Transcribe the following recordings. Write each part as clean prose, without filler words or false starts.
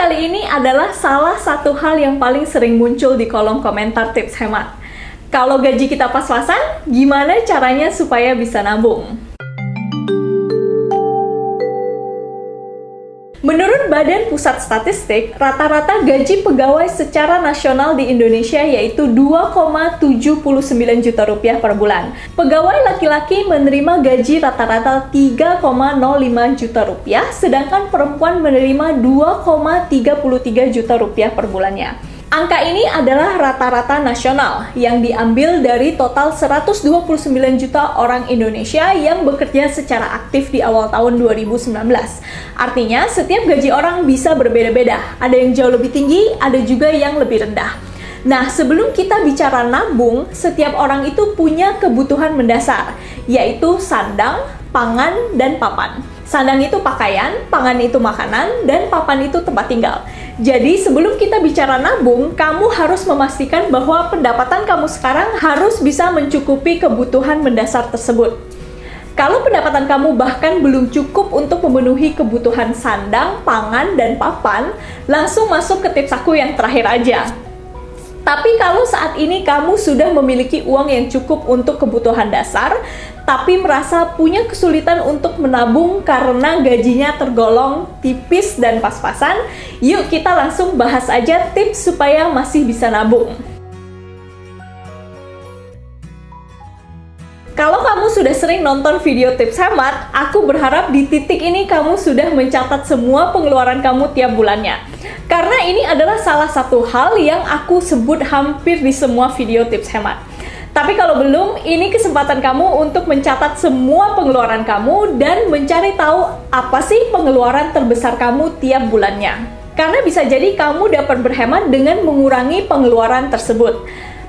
kali ini adalah salah satu hal yang paling sering muncul di kolom komentar tips hemat. Kalau gaji kita pas-pasan, gimana caranya supaya bisa nabung? Menurut Badan Pusat Statistik, rata-rata gaji pegawai secara nasional di Indonesia yaitu 2,79 juta rupiah per bulan. Pegawai laki-laki menerima gaji rata-rata 3,05 juta rupiah, sedangkan perempuan menerima 2,33 juta rupiah per bulannya. Angka ini adalah rata-rata nasional yang diambil dari total 129 juta orang Indonesia yang bekerja secara aktif di awal tahun 2019. Artinya, setiap gaji orang bisa berbeda-beda. Ada yang jauh lebih tinggi, ada juga yang lebih rendah. Nah, sebelum kita bicara nabung, setiap orang itu punya kebutuhan mendasar, yaitu sandang, pangan, dan papan. Sandang itu pakaian, pangan itu makanan, dan papan itu tempat tinggal. Jadi, sebelum kita bicara nabung, kamu harus memastikan bahwa pendapatan kamu sekarang harus bisa mencukupi kebutuhan mendasar tersebut. Kalau pendapatan kamu bahkan belum cukup untuk memenuhi kebutuhan sandang, pangan, dan papan, langsung masuk ke tips aku yang terakhir aja. Tapi kalau saat ini kamu sudah memiliki uang yang cukup untuk kebutuhan dasar, tapi merasa punya kesulitan untuk menabung karena gajinya tergolong tipis dan pas-pasan, yuk kita langsung bahas aja tips supaya masih bisa nabung. Kalau kamu sudah sering nonton video tips hemat, aku berharap di titik ini kamu sudah mencatat semua pengeluaran kamu tiap bulannya. Karena ini adalah salah satu hal yang aku sebut hampir di semua video tips hemat. Tapi kalau belum, ini kesempatan kamu untuk mencatat semua pengeluaran kamu dan mencari tahu apa sih pengeluaran terbesar kamu tiap bulannya. Karena bisa jadi kamu dapat berhemat dengan mengurangi pengeluaran tersebut.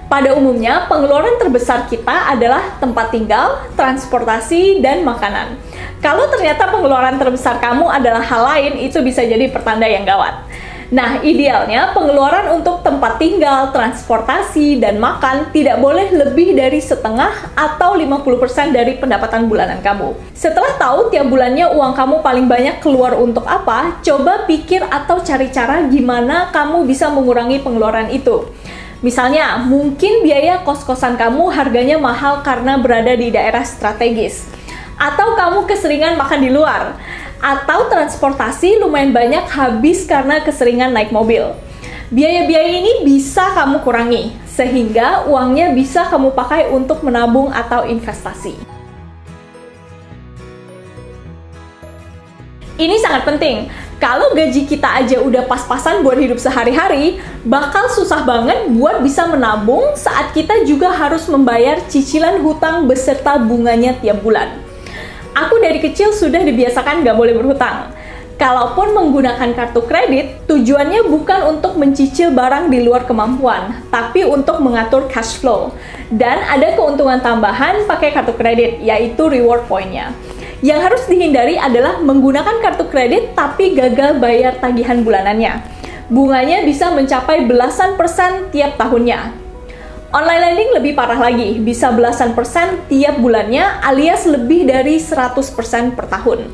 Pada umumnya, pengeluaran terbesar kita adalah tempat tinggal, transportasi, dan makanan. Kalau ternyata pengeluaran terbesar kamu adalah hal lain, itu bisa jadi pertanda yang gawat. Nah, idealnya pengeluaran untuk tempat tinggal, transportasi, dan makan tidak boleh lebih dari setengah atau 50% dari pendapatan bulanan kamu. Setelah tahu tiap bulannya uang kamu paling banyak keluar untuk apa, coba pikir atau cari cara gimana kamu bisa mengurangi pengeluaran itu. Misalnya, mungkin biaya kos-kosan kamu harganya mahal karena berada di daerah strategis. Atau kamu keseringan makan di luar. Atau transportasi lumayan banyak habis karena keseringan naik mobil. Biaya-biaya ini bisa kamu kurangi, sehingga uangnya bisa kamu pakai untuk menabung atau investasi. Ini sangat penting. Kalau gaji kita aja udah pas-pasan buat hidup sehari-hari, bakal susah banget buat bisa menabung saat kita juga harus membayar cicilan hutang beserta bunganya tiap bulan. Aku dari kecil sudah dibiasakan gak boleh berhutang. Kalaupun menggunakan kartu kredit, tujuannya bukan untuk mencicil barang di luar kemampuan, tapi untuk mengatur cash flow. Dan ada keuntungan tambahan pakai kartu kredit, yaitu reward point-nya. Yang harus dihindari adalah menggunakan kartu kredit tapi gagal bayar tagihan bulanannya. Bunganya bisa mencapai belasan persen tiap tahunnya. Online lending lebih parah lagi, bisa belasan persen tiap bulannya alias lebih dari 100% per tahun.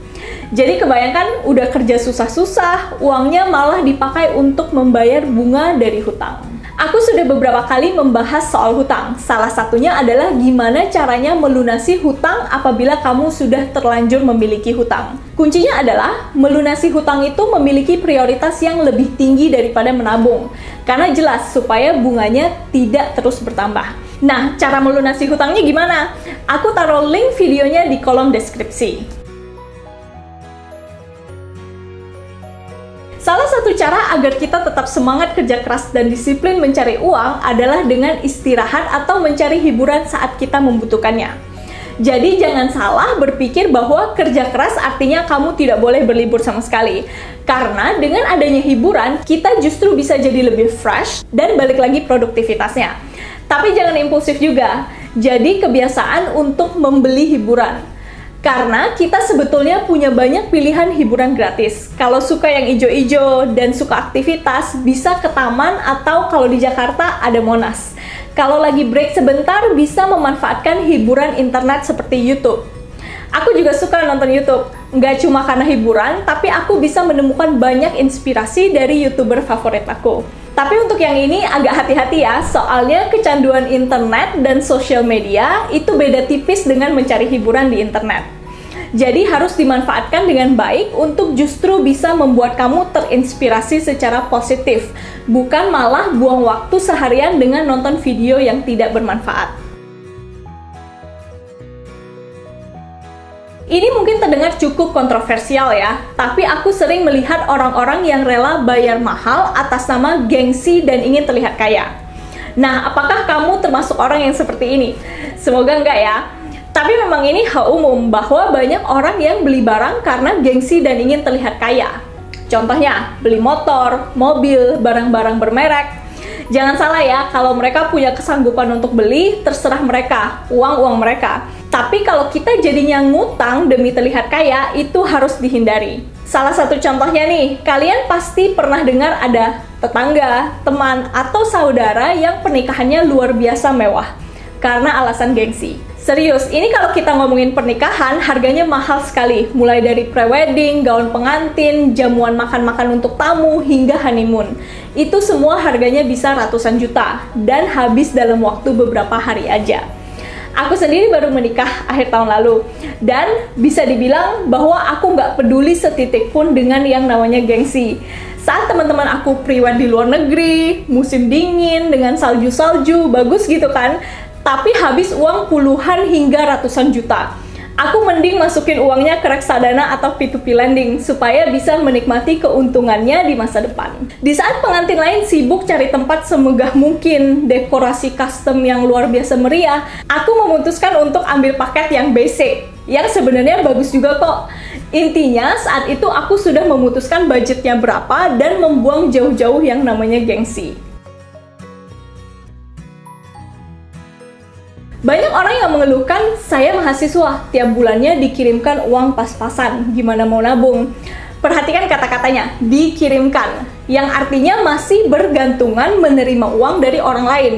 Jadi kebayangkan udah kerja susah-susah, uangnya malah dipakai untuk membayar bunga dari hutang. Aku sudah beberapa kali membahas soal hutang. Salah satunya adalah gimana caranya melunasi hutang apabila kamu sudah terlanjur memiliki hutang. Kuncinya adalah melunasi hutang itu memiliki prioritas yang lebih tinggi daripada menabung. Karena jelas supaya bunganya tidak terus bertambah. Nah, cara melunasi hutangnya gimana? Aku taruh link videonya di kolom deskripsi. Salah satu cara agar kita tetap semangat kerja keras dan disiplin mencari uang adalah dengan istirahat atau mencari hiburan saat kita membutuhkannya. Jadi jangan salah berpikir bahwa kerja keras artinya kamu tidak boleh berlibur sama sekali. Karena dengan adanya hiburan, kita justru bisa jadi lebih fresh dan balik lagi produktivitasnya. Tapi jangan impulsif juga. Jadi kebiasaan untuk membeli hiburan. Karena kita sebetulnya punya banyak pilihan hiburan gratis. Kalau suka yang ijo-ijo dan suka aktivitas, bisa ke taman atau kalau di Jakarta ada Monas. Kalau lagi break sebentar, bisa memanfaatkan hiburan internet seperti YouTube. Aku juga suka nonton YouTube. Nggak cuma karena hiburan, tapi aku bisa menemukan banyak inspirasi dari YouTuber favorit aku. Tapi untuk yang ini agak hati-hati ya, soalnya kecanduan internet dan sosial media itu beda tipis dengan mencari hiburan di internet. Jadi harus dimanfaatkan dengan baik untuk justru bisa membuat kamu terinspirasi secara positif, bukan malah buang waktu seharian dengan nonton video yang tidak bermanfaat. Ini mungkin terdengar cukup kontroversial ya, tapi aku sering melihat orang-orang yang rela bayar mahal atas nama gengsi dan ingin terlihat kaya. Nah, apakah kamu termasuk orang yang seperti ini? Semoga enggak ya. Tapi memang ini hal umum bahwa banyak orang yang beli barang karena gengsi dan ingin terlihat kaya. Contohnya, beli motor, mobil, barang-barang bermerek. Jangan salah ya, kalau mereka punya kesanggupan untuk beli, terserah mereka, uang mereka. Tapi kalau kita jadinya ngutang demi terlihat kaya, itu harus dihindari. Salah satu contohnya nih, kalian pasti pernah dengar ada tetangga, teman, atau saudara yang pernikahannya luar biasa mewah karena alasan gengsi. Serius, ini kalau kita ngomongin pernikahan, harganya mahal sekali. Mulai dari prewedding, gaun pengantin, jamuan makan-makan untuk tamu, hingga honeymoon. Itu semua harganya bisa ratusan juta, dan habis dalam waktu beberapa hari aja. Aku sendiri baru menikah akhir tahun lalu, dan bisa dibilang bahwa aku nggak peduli setitik pun dengan yang namanya gengsi. Saat teman-teman aku priwed di luar negeri, musim dingin, dengan salju-salju, bagus gitu kan, tapi habis uang puluhan hingga ratusan juta. Aku mending masukin uangnya ke reksadana atau P2P lending supaya bisa menikmati keuntungannya di masa depan. Di saat pengantin lain sibuk cari tempat semegah mungkin, dekorasi custom yang luar biasa meriah, aku memutuskan untuk ambil paket yang basic, yang sebenarnya bagus juga kok. Intinya saat itu aku sudah memutuskan budgetnya berapa dan membuang jauh-jauh yang namanya gengsi. Banyak orang yang mengeluhkan, saya mahasiswa, tiap bulannya dikirimkan uang pas-pasan, gimana mau nabung? Perhatikan kata-katanya, dikirimkan, yang artinya masih bergantungan menerima uang dari orang lain.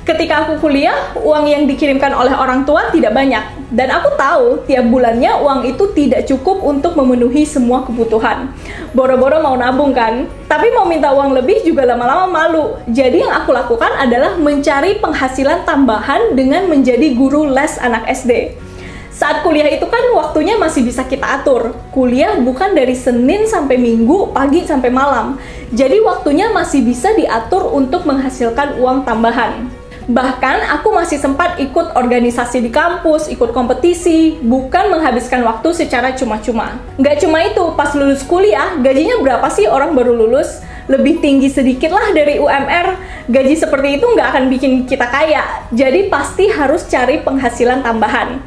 Ketika aku kuliah, uang yang dikirimkan oleh orang tua tidak banyak. Dan aku tahu, tiap bulannya uang itu tidak cukup untuk memenuhi semua kebutuhan. Boro-boro mau nabung kan? Tapi mau minta uang lebih juga lama-lama malu. Jadi yang aku lakukan adalah mencari penghasilan tambahan dengan menjadi guru les anak SD. Saat kuliah itu kan waktunya masih bisa kita atur. Kuliah bukan dari Senin sampai Minggu, pagi sampai malam. Jadi waktunya masih bisa diatur untuk menghasilkan uang tambahan. Bahkan aku masih sempat ikut organisasi di kampus, ikut kompetisi, bukan menghabiskan waktu secara cuma-cuma. Nggak cuma itu, pas lulus kuliah, gajinya berapa sih orang baru lulus? Lebih tinggi sedikit lah dari UMR. Gaji seperti itu nggak akan bikin kita kaya, jadi pasti harus cari penghasilan tambahan.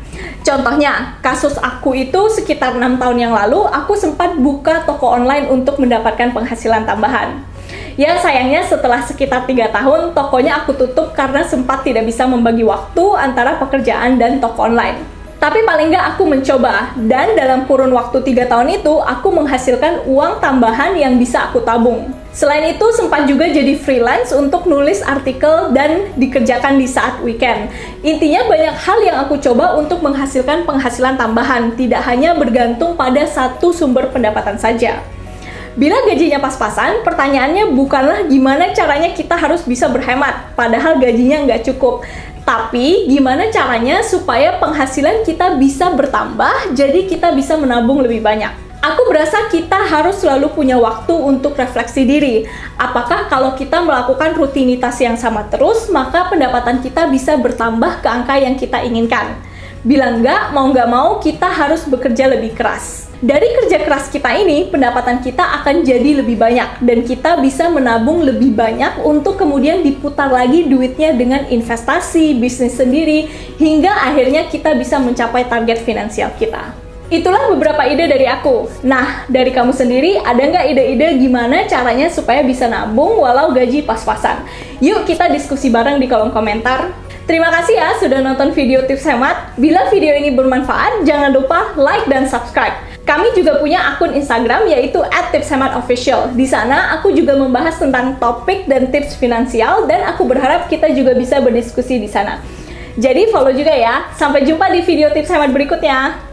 Contohnya, kasus aku itu sekitar 6 tahun yang lalu, aku sempat buka toko online untuk mendapatkan penghasilan tambahan. Ya sayangnya setelah sekitar 3 tahun, tokonya aku tutup karena sempat tidak bisa membagi waktu antara pekerjaan dan toko online. Tapi paling nggak aku mencoba, dan dalam kurun waktu 3 tahun itu, aku menghasilkan uang tambahan yang bisa aku tabung. Selain itu, sempat juga jadi freelance untuk nulis artikel dan dikerjakan di saat weekend. Intinya banyak hal yang aku coba untuk menghasilkan penghasilan tambahan, tidak hanya bergantung pada satu sumber pendapatan saja. Bila gajinya pas-pasan, pertanyaannya bukanlah gimana caranya kita harus bisa berhemat, padahal gajinya nggak cukup. Tapi, gimana caranya supaya penghasilan kita bisa bertambah, jadi kita bisa menabung lebih banyak. Aku berasa kita harus selalu punya waktu untuk refleksi diri. Apakah kalau kita melakukan rutinitas yang sama terus, maka pendapatan kita bisa bertambah ke angka yang kita inginkan? Bila nggak mau kita harus bekerja lebih keras. Dari kerja keras kita ini, pendapatan kita akan jadi lebih banyak dan kita bisa menabung lebih banyak untuk kemudian diputar lagi duitnya dengan investasi, bisnis sendiri, hingga akhirnya kita bisa mencapai target finansial kita. Itulah beberapa ide dari aku. Nah, dari kamu sendiri, ada nggak ide-ide gimana caranya supaya bisa nabung walau gaji pas-pasan? Yuk kita diskusi bareng di kolom komentar. Terima kasih ya sudah nonton video tips hemat. Bila video ini bermanfaat, jangan lupa like dan subscribe. Kami juga punya akun Instagram yaitu @tipshematofficial. Di sana aku juga membahas tentang topik dan tips finansial dan aku berharap kita juga bisa berdiskusi di sana. Jadi follow juga ya. Sampai jumpa di video tips hemat berikutnya.